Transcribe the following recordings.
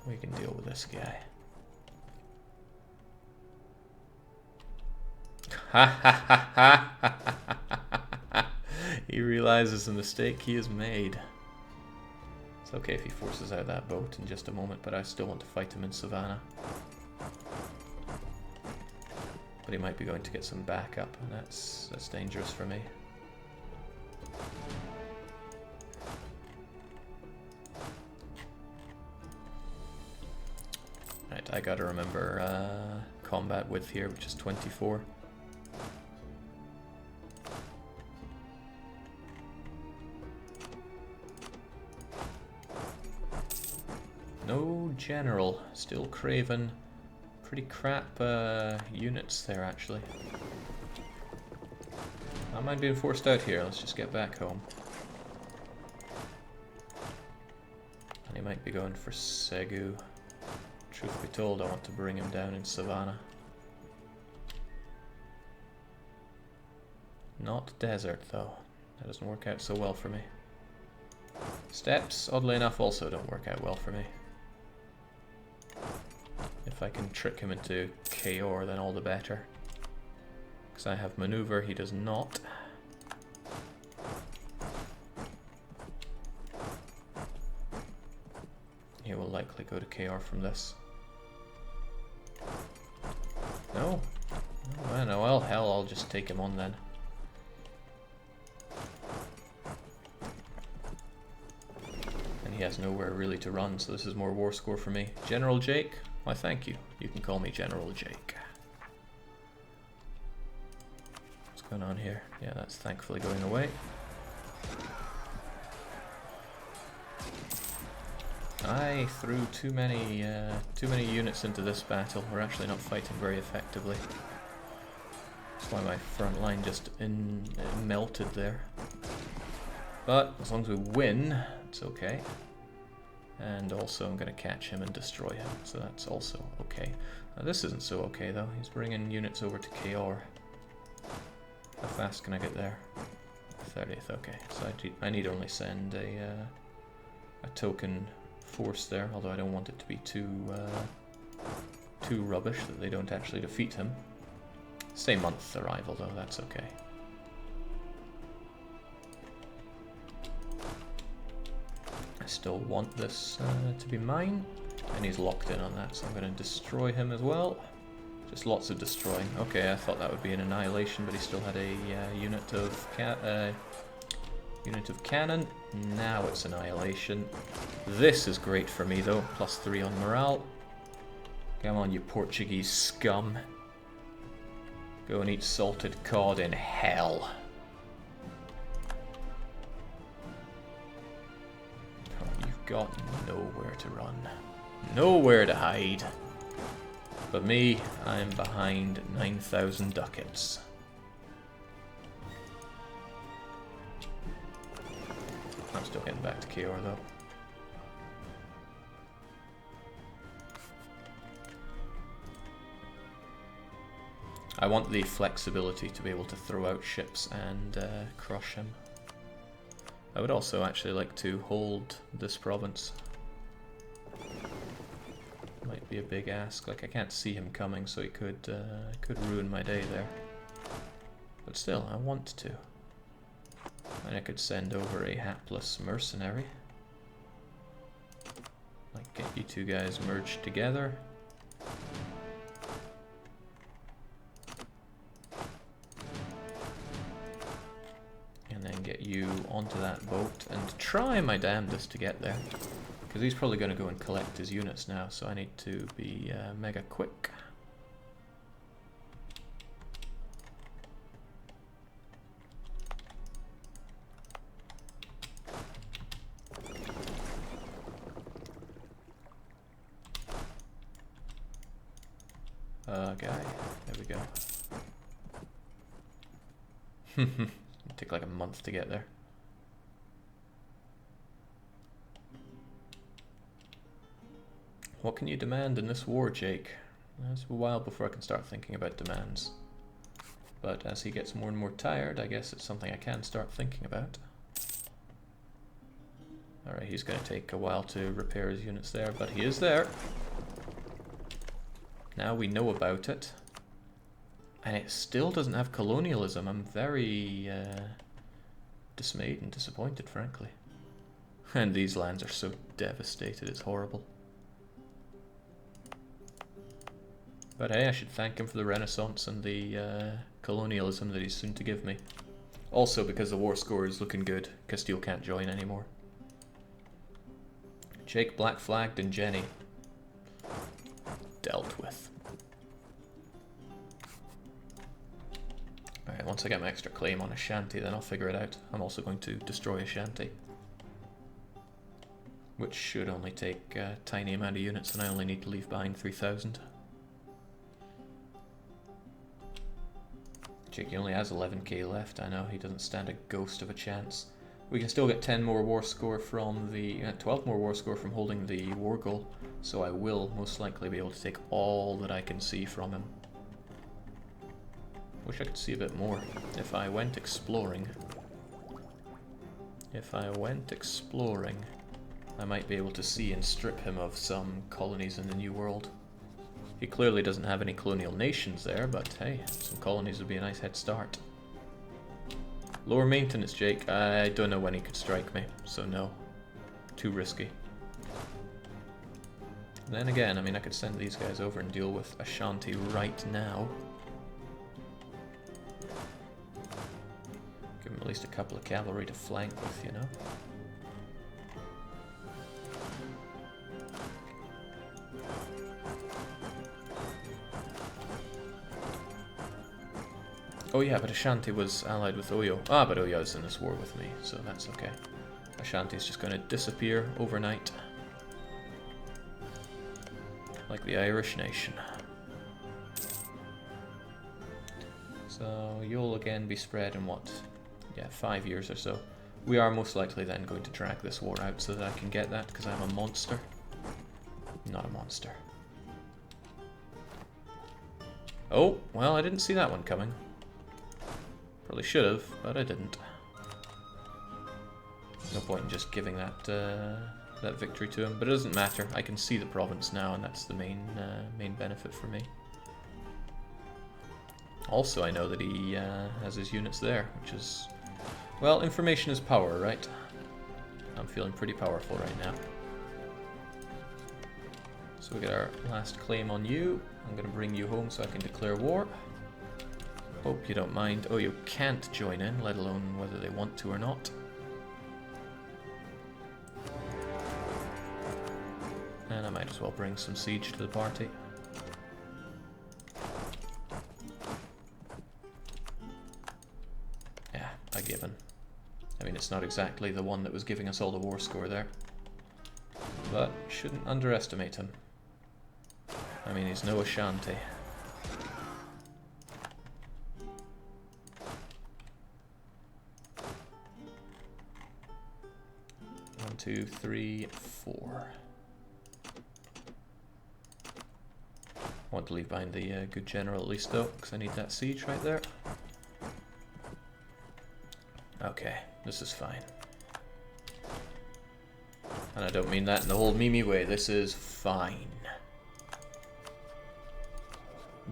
We can deal with this guy. Ha ha ha ha ha! He realizes the mistake he has made. It's okay if he forces out that boat in just a moment, but I still want to fight him in Savannah. But he might be going to get some backup, and that's dangerous for me. Right, I gotta remember combat width here, which is 24. No general, still craven. Pretty crap units there, actually. I mind being forced out here. Let's just get back home. And he might be going for Segu. Truth be told, I want to bring him down in Savannah. Not desert, though. That doesn't work out so well for me. Steppes, oddly enough, also don't work out well for me. If I can trick him into KO, then all the better. Because I have maneuver, he does not. He will likely go to KR from this. No? Oh, no, well, hell, I'll just take him on then. And he has nowhere really to run, so this is more war score for me. General Jake? Why, thank you. You can call me General Jake. What's going on here? Yeah, that's thankfully going away. I threw too many units into this battle. We're actually not fighting very effectively. That's why my front line just melted there. But as long as we win, it's okay. And also I'm going to catch him and destroy him, so that's also okay. This isn't so okay though. He's bringing units over to KR. How fast can I get there? 30th, okay. So I need only send a token force there, although I don't want it to be too rubbish that they don't actually defeat him. Same month arrival though, that's okay. I still want this to be mine, and he's locked in on that, so I'm going to destroy him as well. Just lots of destroying. Okay, I thought that would be an annihilation, but he still had a unit of cannon. Now it's annihilation. This is great for me though, +3 on morale. Come on, you Portuguese scum. Go and eat salted cod in hell. Got nowhere to run, nowhere to hide. But me, I'm behind 9,000 ducats. I'm still getting back to KR though. I want the flexibility to be able to throw out ships and crush him. I would also actually like to hold this province. Might be a big ask. Like, I can't see him coming, so he could ruin my day there. But still, I want to. And I could send over a hapless mercenary. Like, get you two guys merged together. Get you onto that boat and try my damnedest to get there, because he's probably going to go and collect his units now, so I need to be mega quick. Guy, there we go. It'll take like a month to get there. What can you demand in this war, Jake? It's a while before I can start thinking about demands. But as he gets more and more tired, I guess it's something I can start thinking about. Alright, he's going to take a while to repair his units there, but he is there. Now we know about it. And it still doesn't have colonialism. I'm very dismayed and disappointed, frankly. And these lands are so devastated, it's horrible. But hey, I should thank him for the Renaissance and the colonialism that he's soon to give me. Also, because the war score is looking good, Castile can't join anymore. Jake black flagged and Jenny dealt with. Alright, once I get my extra claim on Ashanti, then I'll figure it out. I'm also going to destroy Ashanti, which should only take a tiny amount of units, and I only need to leave behind 3,000. Jake only has 11k left. I know, he doesn't stand a ghost of a chance. We can still get 10 more war score from the 12 more war score from holding the war goal, so I will most likely be able to take all that I can see from him. Wish I could see a bit more. If I went exploring, I might be able to see and strip him of some colonies in the New World. He clearly doesn't have any colonial nations there, but hey, some colonies would be a nice head start. Lower maintenance, Jake. I don't know when he could strike me, so no. Too risky. Then again, I mean, I could send these guys over and deal with Ashanti right now. Give him at least a couple of cavalry to flank with, you know? Oh yeah, but Ashanti was allied with Oyo. Ah, but Oyo is in this war with me, so that's okay. Ashanti is just going to disappear overnight. Like the Irish nation. So you'll again be spread in what? Yeah, 5 years or so. We are most likely then going to drag this war out so that I can get that, because I'm a monster. Not a monster. Oh, well, I didn't see that one coming. Probably should have, but I didn't. No point in just giving that that victory to him, but it doesn't matter. I can see the province now, and that's the main benefit for me. Also, I know that he has his units there, which is, well, information is power, right? I'm feeling pretty powerful right now. So we get our last claim on you. I'm going to bring you home so I can declare war. Hope you don't mind. Oh, you can't join in, let alone whether they want to or not. And I might as well bring some siege to the party. Yeah, a given. I mean, it's not exactly the one that was giving us all the war score there. But shouldn't underestimate him. I mean, he's no Ashanti. 1, 2, 3, 4. I want to leave behind the good general at least though, because I need that siege right there. Okay, this is fine. And I don't mean that in the whole Mimi way, this is fine.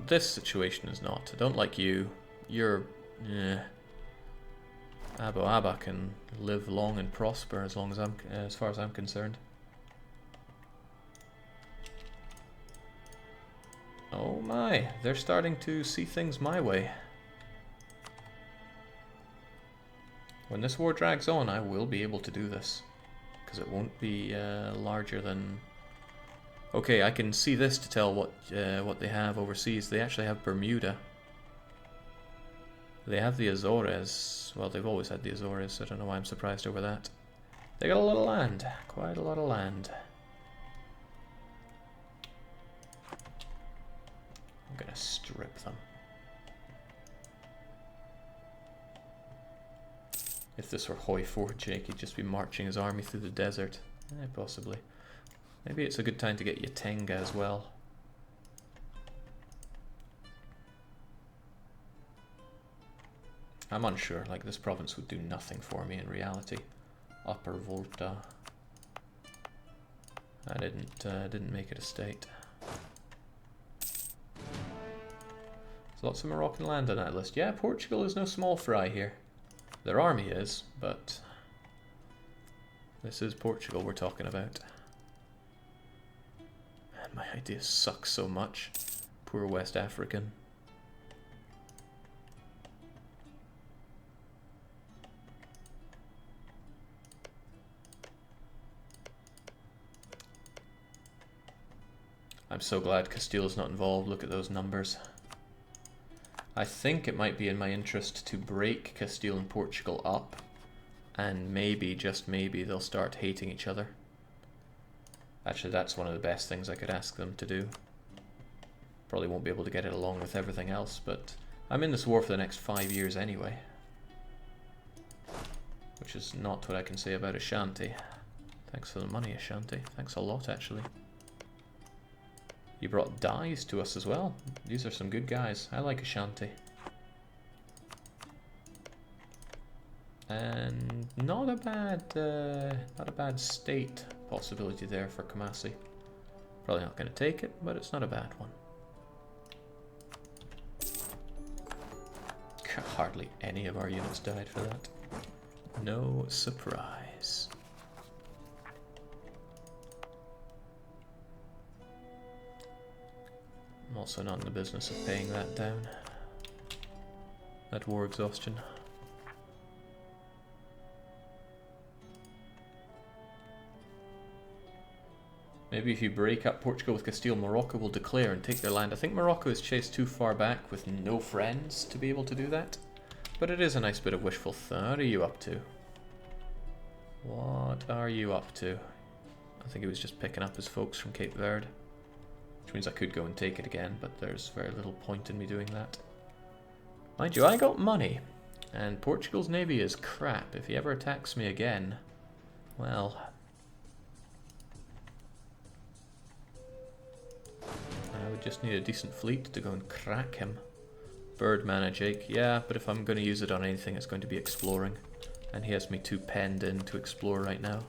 This situation is not. I don't like you. You're... Abo Abba can live long and prosper as long as as far as I'm concerned. Oh my, they're starting to see things my way. When this war drags on, I will be able to do this. Because it won't be larger than... Okay, I can see this to tell what they have overseas. They actually have Bermuda. They have the Azores. Well, they've always had the Azores, so I don't know why I'm surprised over that. They got a lot of land. Quite a lot of land. I'm gonna strip them. If this were Hoi Fort Jake, he'd just be marching his army through the desert. Possibly. Maybe it's a good time to get Yatenga as well. I'm unsure, like this province would do nothing for me in reality. Upper Volta. I didn't make it a state. There's lots of Moroccan land on that list. Yeah, Portugal is no small fry here. Their army is, but this is Portugal we're talking about. Man, my idea sucks so much. Poor West African. I'm so glad Castile's not involved. Look at those numbers. I think it might be in my interest to break Castile and Portugal up, and maybe, just maybe, they'll start hating each other. Actually, that's one of the best things I could ask them to do. Probably won't be able to get it along with everything else, but I'm in this war for the next 5 years anyway. Which is not what I can say about Ashanti. Thanks for the money, Ashanti. Thanks a lot, actually. You brought dyes to us as well. These are some good guys. I like Ashanti. And not a bad state possibility there for Kumasi. Probably not going to take it, but it's not a bad one. Hardly any of our units died for that. No surprise. I'm also not in the business of paying that down. That war exhaustion. Maybe if you break up Portugal with Castile, Morocco will declare and take their land. I think Morocco is chased too far back with no friends to be able to do that. But it is a nice bit of wishful thinking. What are you up to? What are you up to? I think he was just picking up his folks from Cape Verde. Which means I could go and take it again, but there's very little point in me doing that. Mind you, I got money. And Portugal's navy is crap. If he ever attacks me again, well... I would just need a decent fleet to go and crack him. Bird mana, Jake. Yeah, but if I'm going to use it on anything, it's going to be exploring. And he has me too penned in to explore right now.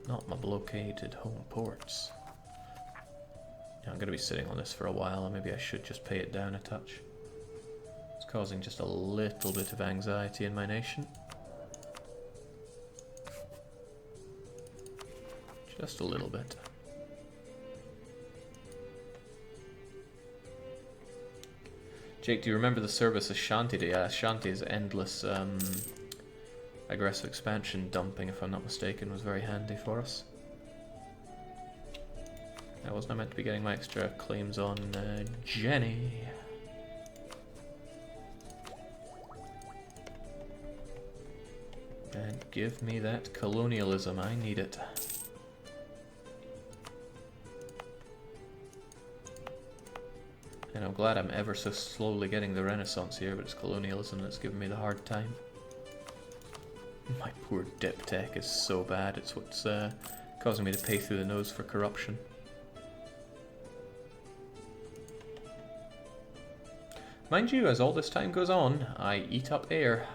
Not my blockaded home ports. Yeah, I'm going to be sitting on this for a while, and maybe I should just pay it down a touch. It's causing just a little bit of anxiety in my nation. Just a little bit. Jake, do you remember the service Ashanti did? Yeah, Ashanti's endless aggressive expansion dumping, if I'm not mistaken, was very handy for us. I wasn't meant to be getting my extra claims on Jenny. And give me that colonialism, I need it. And I'm glad I'm ever so slowly getting the Renaissance here, but it's colonialism that's giving me the hard time. My poor dip tech is so bad, it's what's causing me to pay through the nose for corruption. Mind you, as all this time goes on, I eat up air.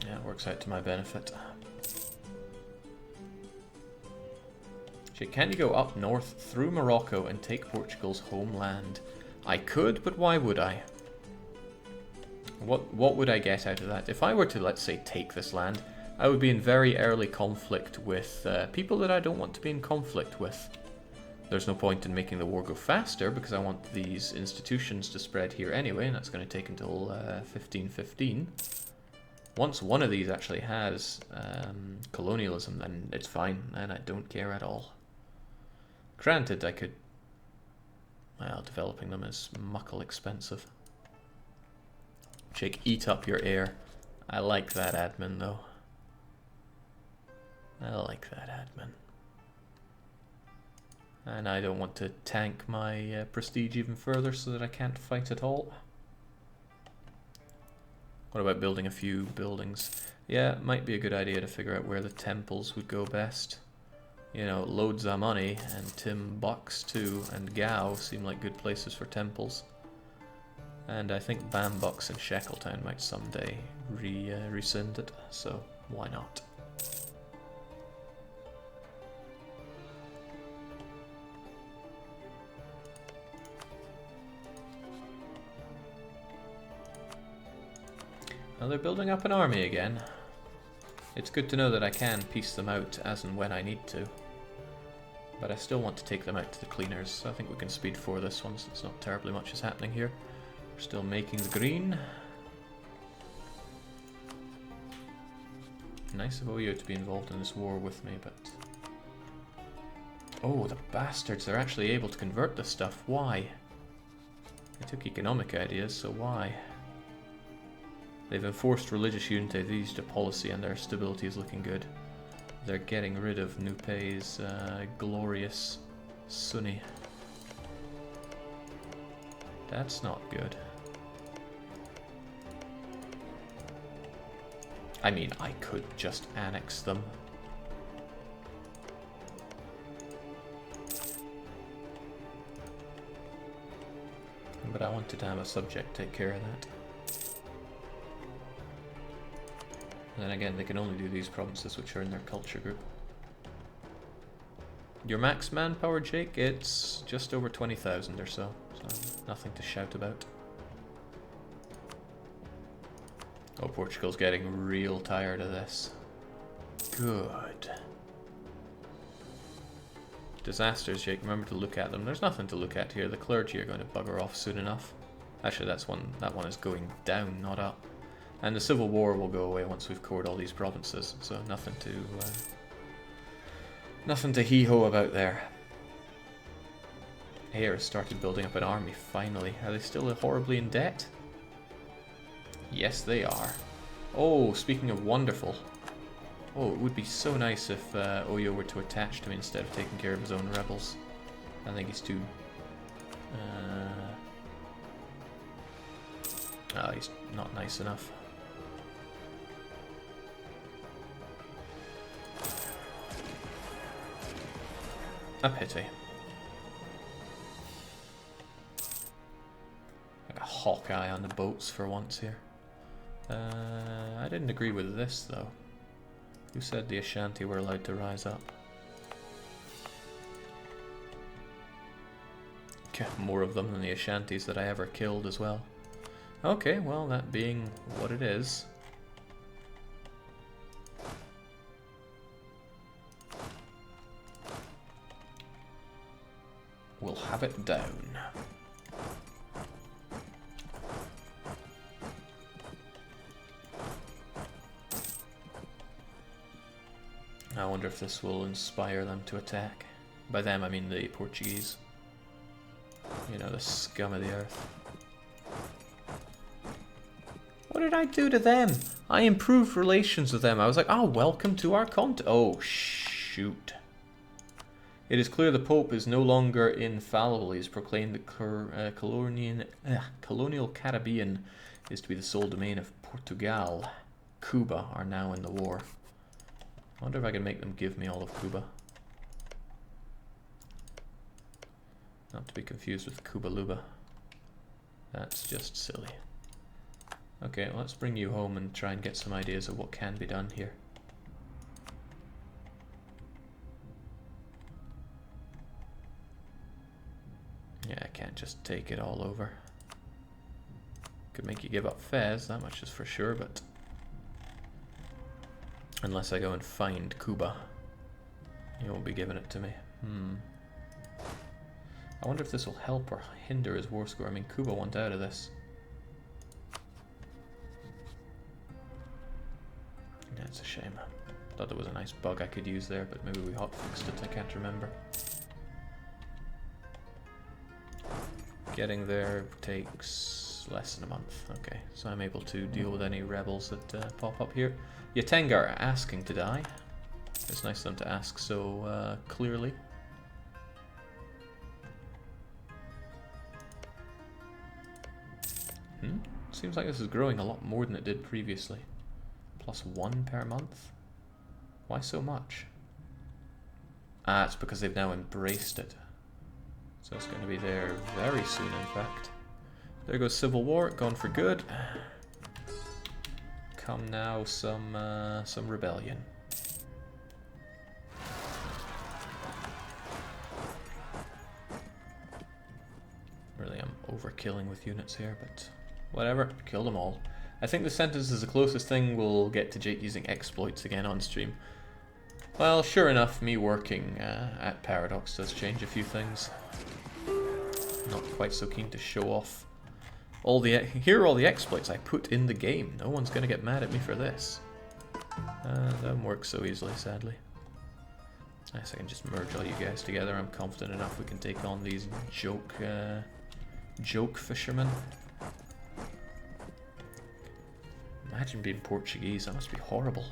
Yeah, it works out to my benefit. Can you go up north through Morocco and take Portugal's homeland? I could, but why would I? What would I get out of that? If I were to, let's say, take this land, I would be in very early conflict with people that I don't want to be in conflict with. There's no point in making the war go faster because I want these institutions to spread here anyway, and that's going to take until 1515. Once one of these actually has colonialism, then it's fine, and I don't care at all. Granted, I could... Well, developing them is muckle expensive. Jake, eat up your air. I like that admin, though. I like that admin. And I don't want to tank my prestige even further so that I can't fight at all. What about building a few buildings? Yeah, it might be a good idea to figure out where the temples would go best. You know, loads of money, and Timbuck too, and Gao seem like good places for temples. And I think Bambucks and Shackletown might someday rescind it, so Why not? Well, they're building up an army again. It's good to know that I can piece them out as and when I need to. But I still want to take them out to the cleaners, so I think we can speed for this one, so it's not terribly much is happening here. We're still making the green. Nice of Oyo to be involved in this war with me, but... Oh, the bastards, they're actually able to convert this stuff. Why? They took economic ideas, so why? They've enforced religious unity, they've used a policy, and their stability is looking good. They're getting rid of Nupei's glorious Sunni. That's not good. I mean, I could just annex them. But I wanted to have a subject take care of that. And then again, they can only do these provinces which are in their culture group. Your max manpower, Jake, it's just over 20,000 or so. So nothing to shout about. Oh, Portugal's getting real tired of this. Good. Disasters, Jake, remember to look at them. There's nothing to look at here. The clergy are going to bugger off soon enough. Actually, that one is going down, not up. And the civil war will go away once we've cored all these provinces, so nothing to hee-ho about there. Ayr has started building up an army, finally. Are they still horribly in debt? Yes, they are. Oh, speaking of wonderful. Oh, it would be so nice if Oyo were to attach to me instead of taking care of his own rebels. I think he's too... Oh, he's not nice enough. A pity. Like a Hawkeye on the boats for once here. I didn't agree with this though. Who said the Ashanti were allowed to rise up? More of them than the Ashantis that I ever killed as well. Okay, well, that being what it is. We'll have it down. I wonder if this will inspire them to attack. By them, I mean the Portuguese. You know, the scum of the earth. What did I do to them? I improved relations with them. I was like, oh, welcome to our continent. Oh, shoot. It is clear the Pope is no longer infallible. He has proclaimed the colonial Caribbean is to be the sole domain of Portugal. Cuba are now in the war. I wonder if I can make them give me all of Cuba. Not to be confused with Cuba Luba. That's just silly. Okay, well, let's bring you home and try and get some ideas of what can be done here. Yeah, I can't just take it all over. Could make you give up Fez, that much is for sure, but... Unless I go and find Cuba, you won't be giving it to me. I wonder if this will help or hinder his war score. I mean, Cuba want out of this. Yeah, it's a shame. Thought there was a nice bug I could use there, but maybe we hotfixed it, I can't remember. Getting there takes less than a month. Okay, so I'm able to deal with any rebels that pop up here. Yatenga are asking to die. It's nice of them to ask so clearly. Seems like this is growing a lot more than it did previously. +1 per month? Why so much? Ah, it's because they've now embraced it. So it's going to be there very soon, in fact. There goes Civil War, gone for good. come now some rebellion. Really, I'm overkilling with units here, but whatever, kill them all. I think the sentence is the closest thing we'll get to Jake using exploits again on stream. Well, sure enough, me working at Paradox does change a few things. Not quite so keen to show off all the... Here are all the exploits I put in the game. No one's going to get mad at me for this. That doesn't work so easily, sadly. I guess I can just merge all you guys together. I'm confident enough we can take on these joke fishermen. Imagine being Portuguese. That must be horrible.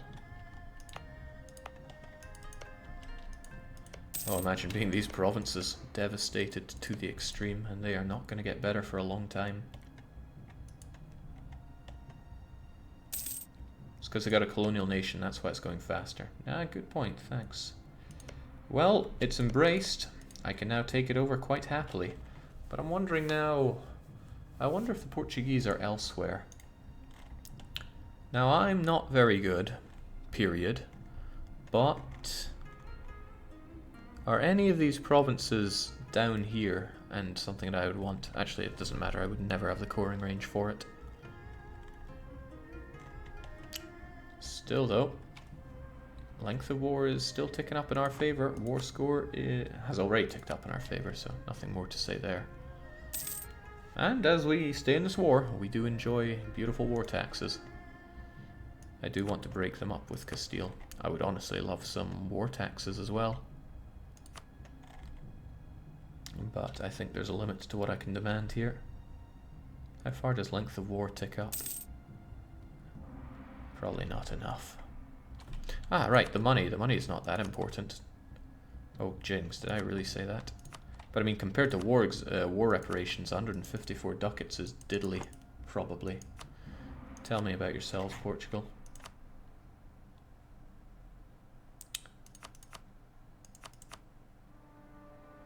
Oh, imagine being these provinces, devastated to the extreme, and they are not going to get better for a long time. It's because they got a colonial nation, that's why it's going faster. Ah, good point, thanks. Well, it's embraced. I can now take it over quite happily. But I'm wondering now... I wonder if the Portuguese are elsewhere. Now, I'm not very good, period. But... are any of these provinces down here and something that I would want? Actually, it doesn't matter. I would never have the coring range for it. Still, though, length of war is still ticking up in our favor. War score has already ticked up in our favor, so nothing more to say there. And as we stay in this war, we do enjoy beautiful war taxes. I do want to break them up with Castile. I would honestly love some war taxes as well. But I think there's a limit to what I can demand here. How far does length of war tick up? Probably not enough. Ah, right, the money. The money is not that important. Oh, jinx, did I really say that? But I mean, compared to war reparations, 154 ducats is diddly, probably. Tell me about yourselves, Portugal.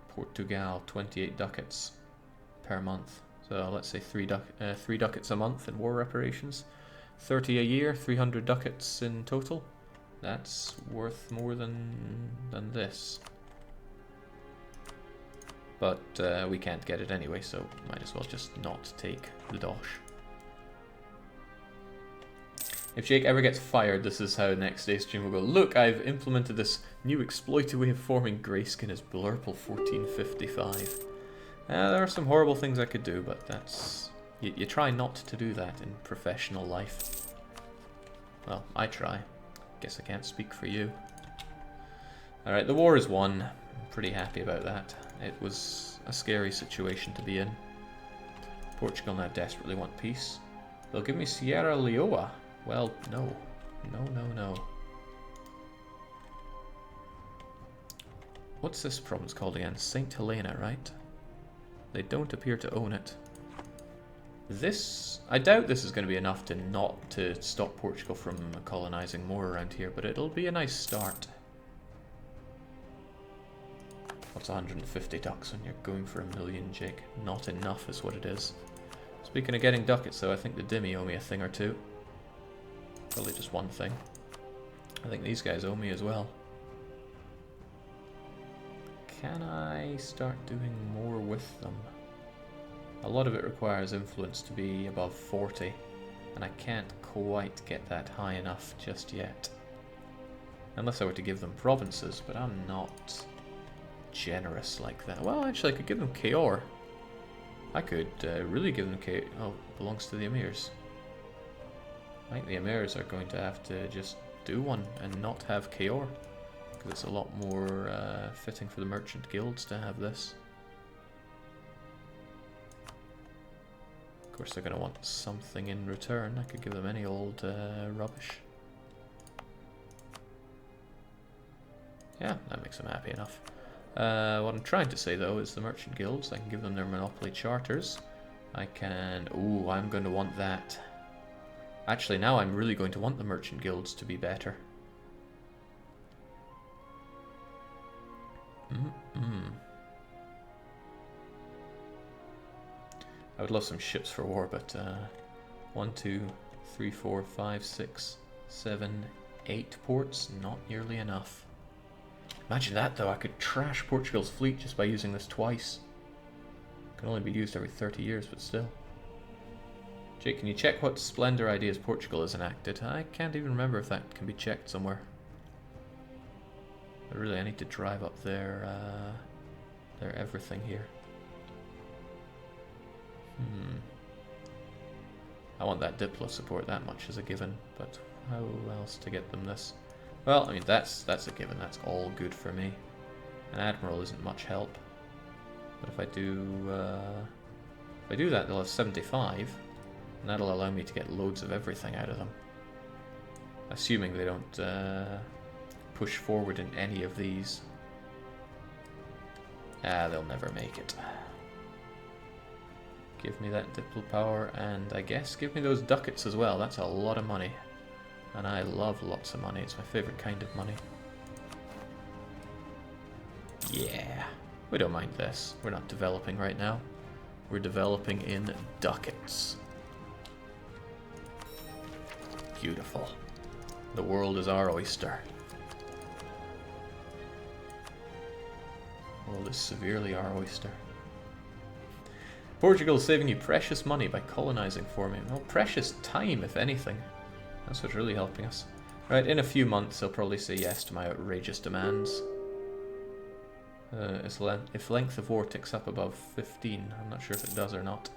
Portugal, 28 ducats per month. So let's say 3 ducats a month in war reparations. 30 a year, 300 ducats in total. That's worth more than this. But we can't get it anyway, so might as well just not take the dosh. If Jake ever gets fired, this is how next day's stream will go. Look, I've implemented this new exploited way of forming grayskin as Blurple 1455. There are some horrible things I could do, but that's... You try not to do that in professional life. Well, I try. Guess I can't speak for you. Alright, the war is won. I'm pretty happy about that. It was a scary situation to be in. Portugal now desperately want peace. They'll give me Sierra Leoa. Well, no. No. What's this province called again? St. Helena, right? They don't appear to own it. This... I doubt this is going to be enough to stop Portugal from colonizing more around here, but it'll be a nice start. What's 150 ducks when you're going for 1,000,000, Jake? Not enough is what it is. Speaking of getting ducats, though, I think the Dimmy owe me a thing or two. Probably just one thing. I think these guys owe me as well. Can I start doing more with them? A lot of it requires influence to be above 40, and I can't quite get that high enough just yet. Unless I were to give them provinces, but I'm not generous like that. Well, actually, I could give them Cahors. I could really give them Cahors. Oh, belongs to the Emirs. I think the Emirs are going to have to just do one and not have Cahors, because it's a lot more fitting for the merchant guilds to have this. Of course, they're going to want something in return. I could give them any old rubbish. Yeah, that makes them happy enough. What I'm trying to say, though, is the merchant guilds. I can give them their monopoly charters. I can... Ooh, I'm going to want that. Actually, now I'm really going to want the merchant guilds to be better. I would love some ships for war, but 1, 2, 3, 4, 5, 6, 7, 8 ports. Not nearly enough. Imagine that though, I could trash Portugal's fleet just by using this twice. Can only be used every 30 years, but still. Jake, can you check what Splendor ideas Portugal has enacted? I can't even remember if that can be checked somewhere. But really, I need to drive up their everything here. I want that Diplo support that much as a given, but how else to get them this? Well, I mean, that's a given. That's all good for me. An Admiral isn't much help. But if I do that, they'll have 75. And that'll allow me to get loads of everything out of them. Assuming they don't push forward in any of these. They'll never make it. Give me that Diplo power, and I guess give me those ducats as well. That's a lot of money. And I love lots of money. It's my favorite kind of money. Yeah. We don't mind this. We're not developing right now. We're developing in ducats. Beautiful. The world is our oyster. The world is severely our oyster. Portugal is saving you precious money by colonizing for me. Well, precious time, if anything. That's what's really helping us. Right, in a few months, he'll probably say yes to my outrageous demands. If length of war ticks up above 15, I'm not sure if it does or not.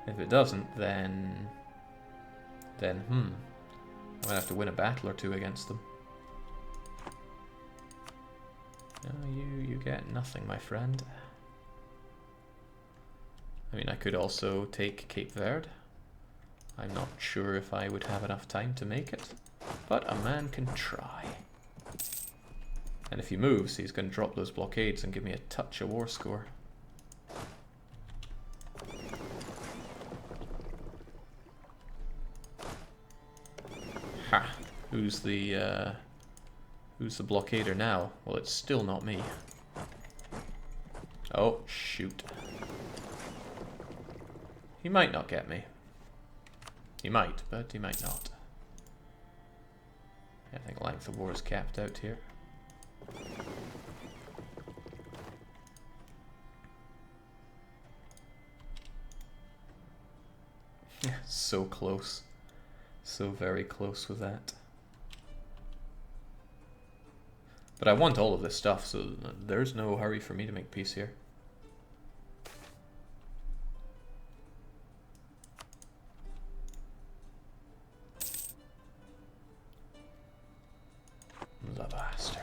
If it doesn't, then I might have to win a battle or two against them. No, you get nothing, my friend. I mean, I could also take Cape Verde. I'm not sure if I would have enough time to make it, but a man can try. And if he moves, he's going to drop those blockades and give me a touch of war score. Ha! Who's the blockader now? Well, it's still not me. Oh, shoot. He might not get me. He might, but he might not. I think length of war is capped out here. So close. So very close with that. But I want all of this stuff, so there's no hurry for me to make peace here. The bastard.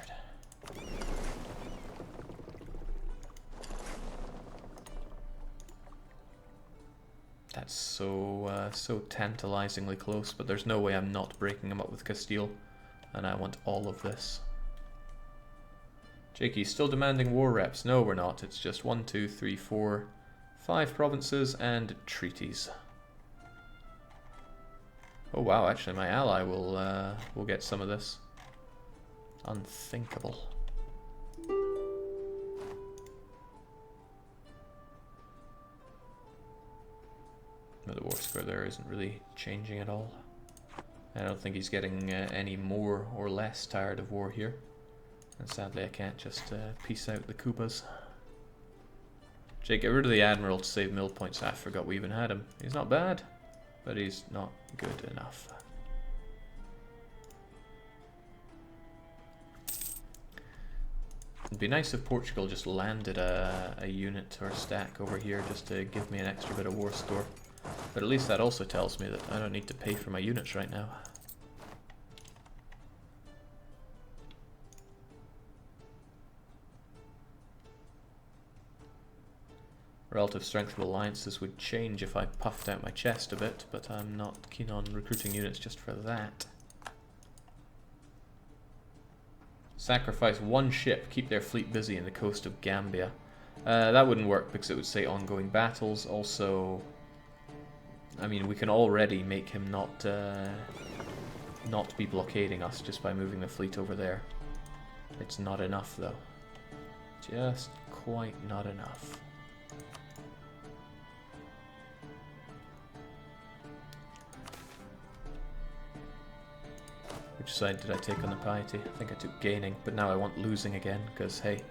That's so tantalizingly close, but there's no way I'm not breaking him up with Castile, and I want all of this. Jakey, still demanding war reps? No, we're not. It's just 1, 2, 3, 4, 5 provinces and treaties. Oh wow, actually my ally will get some of this. Unthinkable. But the war score there isn't really changing at all. I don't think he's getting any more or less tired of war here. And sadly I can't just piece out the Kubas. Jake, get rid of the Admiral to save mill points. I forgot we even had him. He's not bad, but he's not good enough. It'd be nice if Portugal just landed a unit or a stack over here just to give me an extra bit of war score. But at least that also tells me that I don't need to pay for my units right now. Relative strength of alliances would change if I puffed out my chest a bit, but I'm not keen on recruiting units just for that. Sacrifice one ship, keep their fleet busy in the coast of Gambia. That wouldn't work because it would say ongoing battles. Also, I mean, we can already make him not be blockading us just by moving the fleet over there. It's not enough though. Just quite not enough. Which side did I take on the piety? I think I took gaining, but now I want losing again, because hey,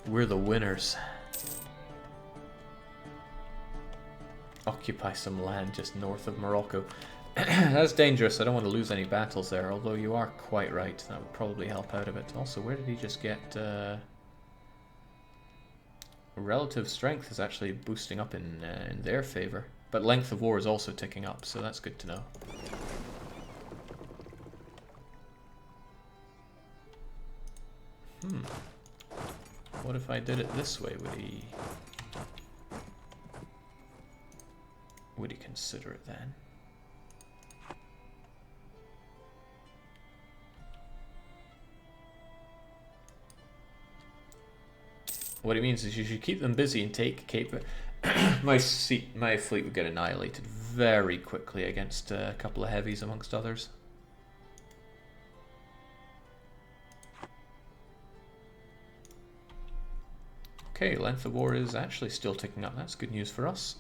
we're the winners. Occupy some land just north of Morocco. That's dangerous, I don't want to lose any battles there, although you are quite right, that would probably help out a bit. Also, where did he just get... relative strength is actually boosting up in their favour. But length of war is also ticking up, so that's good to know. What if I did it this way? Would he consider it then? What it means is you should keep them busy and take Cape. My fleet would get annihilated very quickly against a couple of heavies amongst others. Okay, length of war is actually still ticking up. That's good news for us.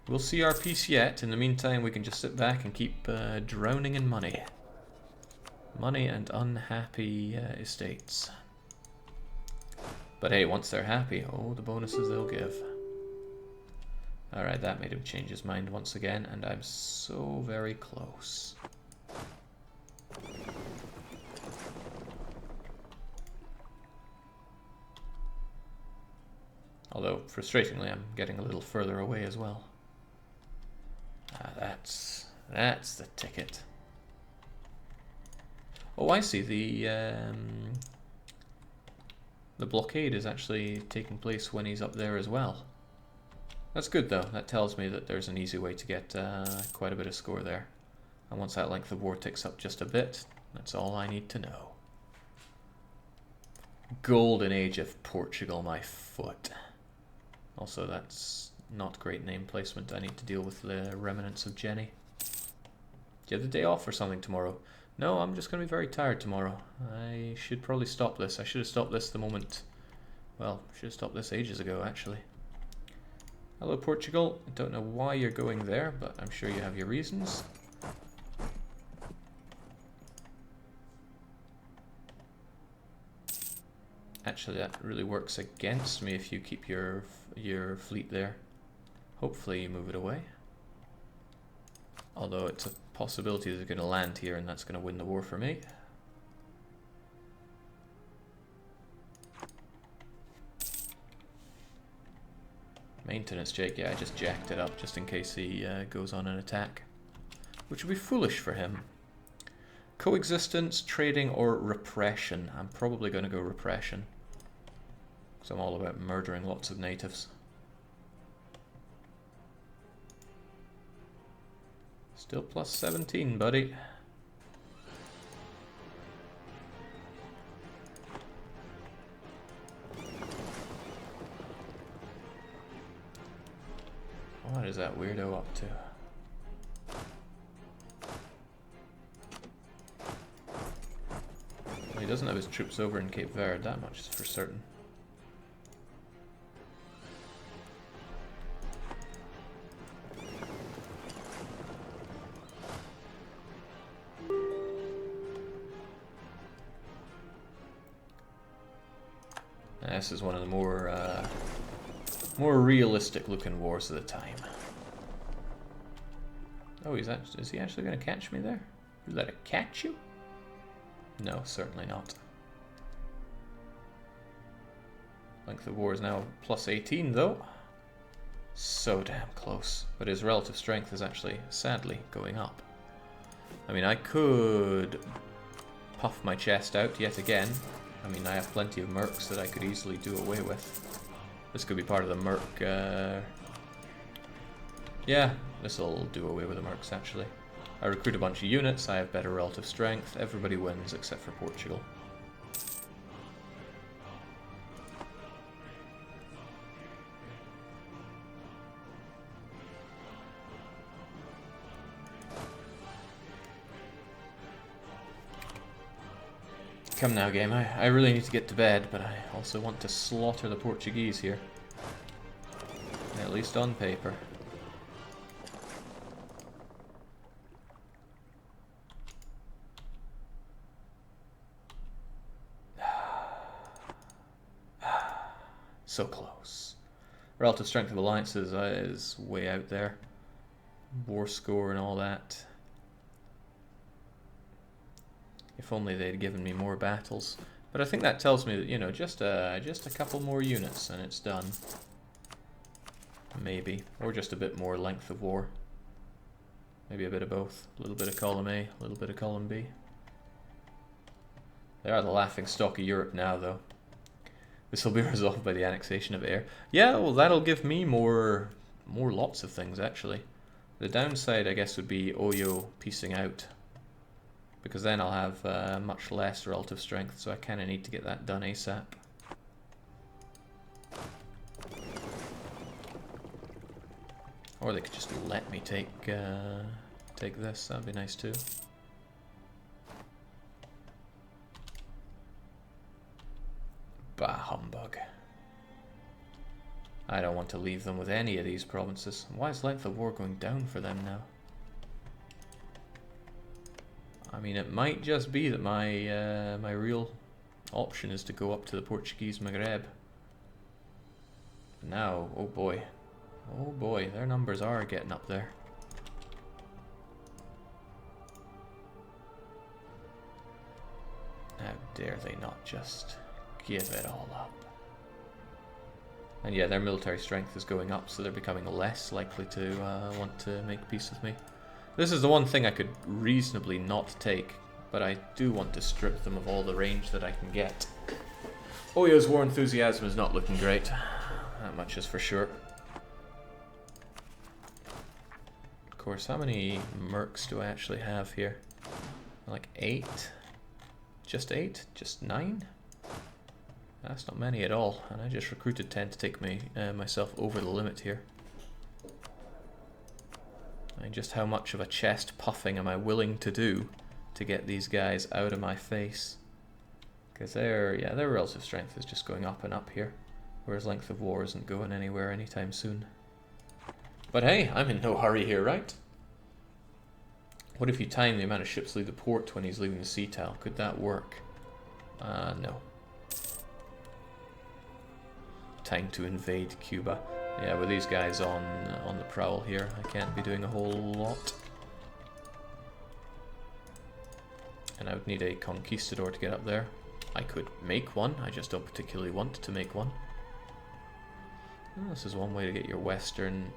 We'll see our peace yet. In the meantime, we can just sit back and keep drowning in money. Money and unhappy estates. But hey, once they're happy, oh, the bonuses they'll give. Alright, that made him change his mind once again, and I'm so very close. Although, frustratingly, I'm getting a little further away as well. Ah, that's the ticket. Oh, I see. The blockade is actually taking place when he's up there as well. That's good, though. That tells me that there's an easy way to get quite a bit of score there. And once that length of war ticks up just a bit, that's all I need to know. Golden Age of Portugal, my foot. Also, that's not great name placement. I need to deal with the remnants of Jenny. Do you have the day off or something tomorrow? No, I'm just going to be very tired tomorrow. I should probably stop this. I should have stopped this the moment... Well, I should have stopped this ages ago, actually. Hello, Portugal. I don't know why you're going there, but I'm sure you have your reasons. Actually, that really works against me if you keep your fleet there. Hopefully you move it away. Although it's a possibility they're going to land here and that's going to win the war for me. Maintenance, Jake. Yeah, I just jacked it up just in case he goes on an attack. Which would be foolish for him. Coexistence, trading, or repression. I'm probably going to go repression. Because I'm all about murdering lots of natives. Still plus 17, buddy. What is that weirdo up to? Well, he doesn't have his troops over in Cape Verde, that much is for certain. This is one of the more realistic looking wars of the time. Oh, is he actually going to catch me there? You let it catch you? No, certainly not. Length of war is now plus 18 though. So damn close. But his relative strength is actually, sadly, going up. I mean, I could puff my chest out yet again. I mean, I have plenty of mercs that I could easily do away with. This could be part of the merc... Yeah, this will do away with the mercs, actually. I recruit a bunch of units, I have better relative strength, everybody wins except for Portugal. Come now, game. I really need to get to bed, but I also want to slaughter the Portuguese here. At least on paper. So close. Relative strength of alliances is way out there. War score and all that. If only they'd given me more battles. But I think that tells me that, you know, just a couple more units and it's done. Maybe. Or just a bit more length of war. Maybe a bit of both. A little bit of column A, a little bit of column B. They are the laughing stock of Europe now, though. This will be resolved by the annexation of air. Yeah, well, that'll give me more lots of things, actually. The downside, I guess, would be Oyo piecing out. Because then I'll have much less relative strength, so I kind of need to get that done ASAP. Or they could just let me take this, that'd be nice too. Bah, humbug. I don't want to leave them with any of these provinces. Why is length of war going down for them now? I mean, it might just be that my my real option is to go up to the Portuguese Maghreb. Now, oh boy, their numbers are getting up there. How dare they not just give it all up? And yeah, their military strength is going up, so they're becoming less likely to want to make peace with me. This is the one thing I could reasonably not take, but I do want to strip them of all the range that I can get. Oyo's war enthusiasm is not looking great. That much is for sure. Of course, how many mercs do I actually have here? Like 8? Just 8? Just 9? That's not many at all, and I just recruited 10 to take me myself over the limit here. And just how much of a chest puffing am I willing to do to get these guys out of my face? Because their relative strength is just going up and up here, whereas length of war isn't going anywhere anytime soon. But hey, I'm in no hurry here, right? What if you time the amount of ships leave the port when he's leaving the sea towel? Could that work? No. Time to invade Cuba. Yeah, with these guys on the prowl here, I can't be doing a whole lot. And I would need a conquistador to get up there. I could make one, I just don't particularly want to make one. Well, this is one way to get your western...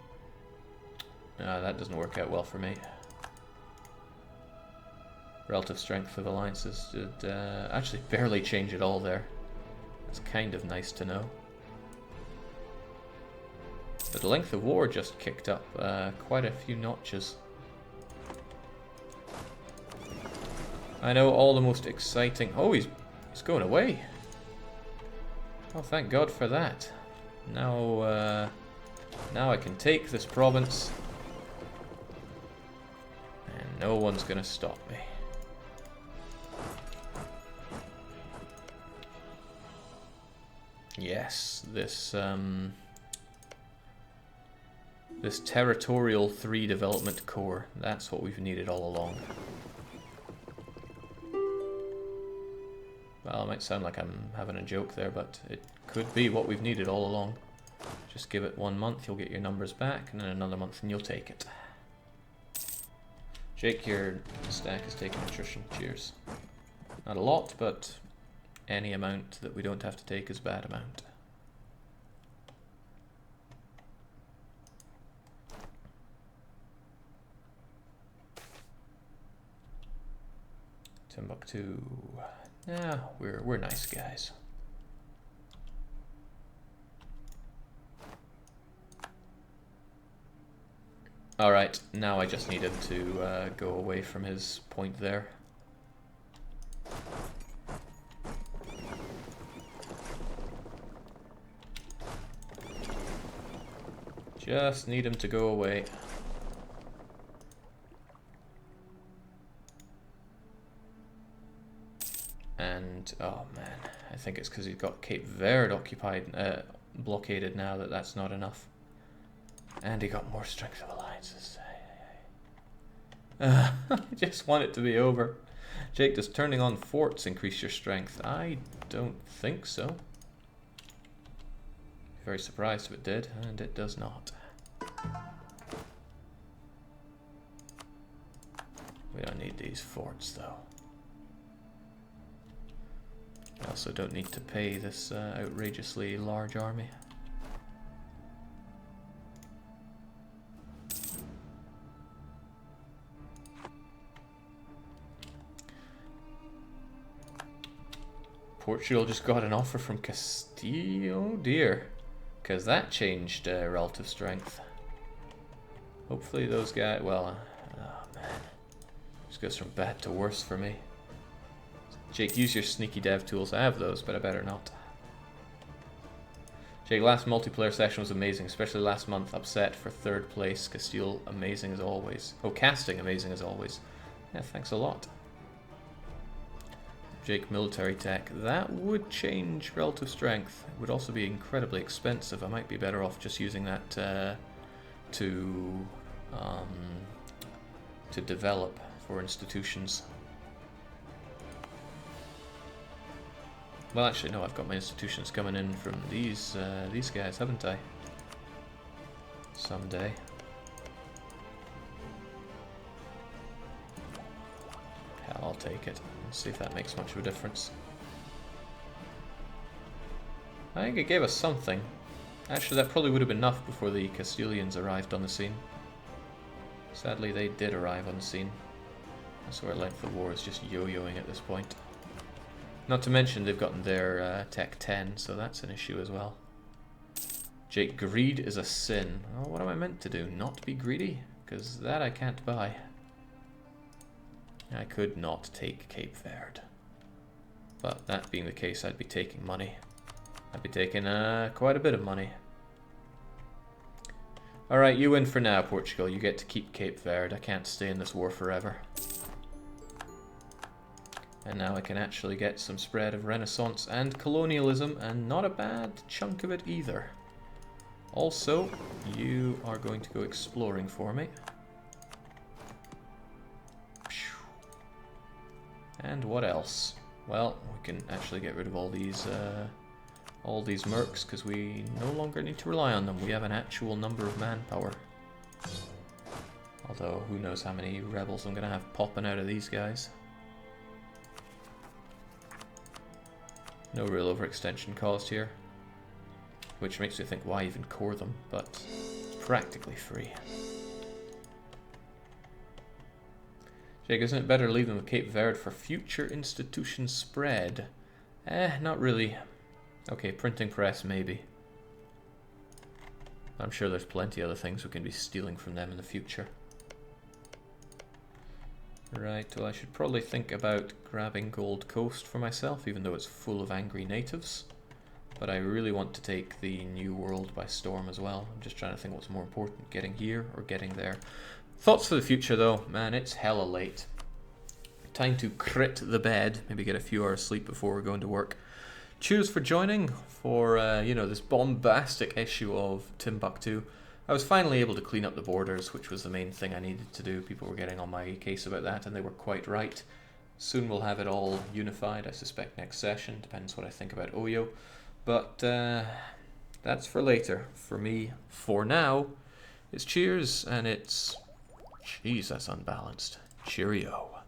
that doesn't work out well for me. Relative strength of alliances did actually barely change at all there. It's kind of nice to know. But the length of war just kicked up quite a few notches. I know all the most exciting... Oh, he's going away. Oh, thank God for that. Now, now I can take this province. And no one's going to stop me. Yes, this territorial 3 development core, that's what we've needed all along. Well, it might sound like I'm having a joke there, but it could be what we've needed all along. Just give it 1 month, you'll get your numbers back, and then another month and you'll take it. Jake, your stack is taking attrition. Cheers. Not a lot, but any amount that we don't have to take is a bad amount. Timbuktu. Yeah, we're nice guys. Alright, now I just need him to go away from his point there. Just need him to go away. And, oh man, I think it's because he's got Cape Verde occupied, blockaded now that's not enough. And he got more strength of alliances. I just want it to be over. Jake, does turning on forts increase your strength? I don't think so. Very surprised if it did, and it does not. We don't need these forts though. I also don't need to pay this outrageously large army. Portugal just got an offer from Castile. Oh dear. Because that changed relative strength. Hopefully those guys... Well, oh man. This goes from bad to worse for me. Jake, use your sneaky dev tools. I have those, but I better not. Jake, last multiplayer session was amazing, especially last month. Upset for 3rd place. Castile, amazing as always. Oh, casting, amazing as always. Yeah, thanks a lot. Jake, military tech. That would change relative strength. It would also be incredibly expensive. I might be better off just using that to develop for institutions. Well, actually, no. I've got my institutions coming in from these guys, haven't I? Someday. Hell, I'll take it. Let's see if that makes much of a difference. I think it gave us something. Actually, that probably would have been enough before the Castilians arrived on the scene. Sadly, they did arrive on the scene. That's where length of war is just yo-yoing at this point. Not to mention they've gotten their Tech 10, so that's an issue as well. Jake, greed is a sin. Oh, what am I meant to do? Not be greedy? Because that I can't buy. I could not take Cape Verde. But that being the case, I'd be taking money. I'd be taking quite a bit of money. Alright, you win for now, Portugal. You get to keep Cape Verde. I can't stay in this war forever. And now I can actually get some spread of Renaissance and colonialism, and not a bad chunk of it either. Also, you are going to go exploring for me. And what else? Well, we can actually get rid of all these mercs, because we no longer need to rely on them. We have an actual number of manpower. Although, who knows how many rebels I'm going to have popping out of these guys. No real overextension caused here. Which makes me think, why even core them? But it's practically free. Jake, isn't it better to leave them with Cape Verde for future institution spread? Not really. Okay, printing press, maybe. I'm sure there's plenty other things we can be stealing from them in the future. Right, well I should probably think about grabbing Gold Coast for myself, even though it's full of angry natives. But I really want to take the New World by storm as well. I'm just trying to think what's more important, getting here or getting there. Thoughts for the future though, man, it's hella late. Time to crit the bed, maybe get a few hours sleep before we're going to work. Cheers for joining for, you know, this bombastic issue of Timbuktu. I was finally able to clean up the borders, which was the main thing I needed to do. People were getting on my case about that, and they were quite right. Soon we'll have it all unified, I suspect next session. Depends what I think about Oyo. But that's for later. For me, for now, it's cheers, and it's... Jeez, that's unbalanced. Cheerio.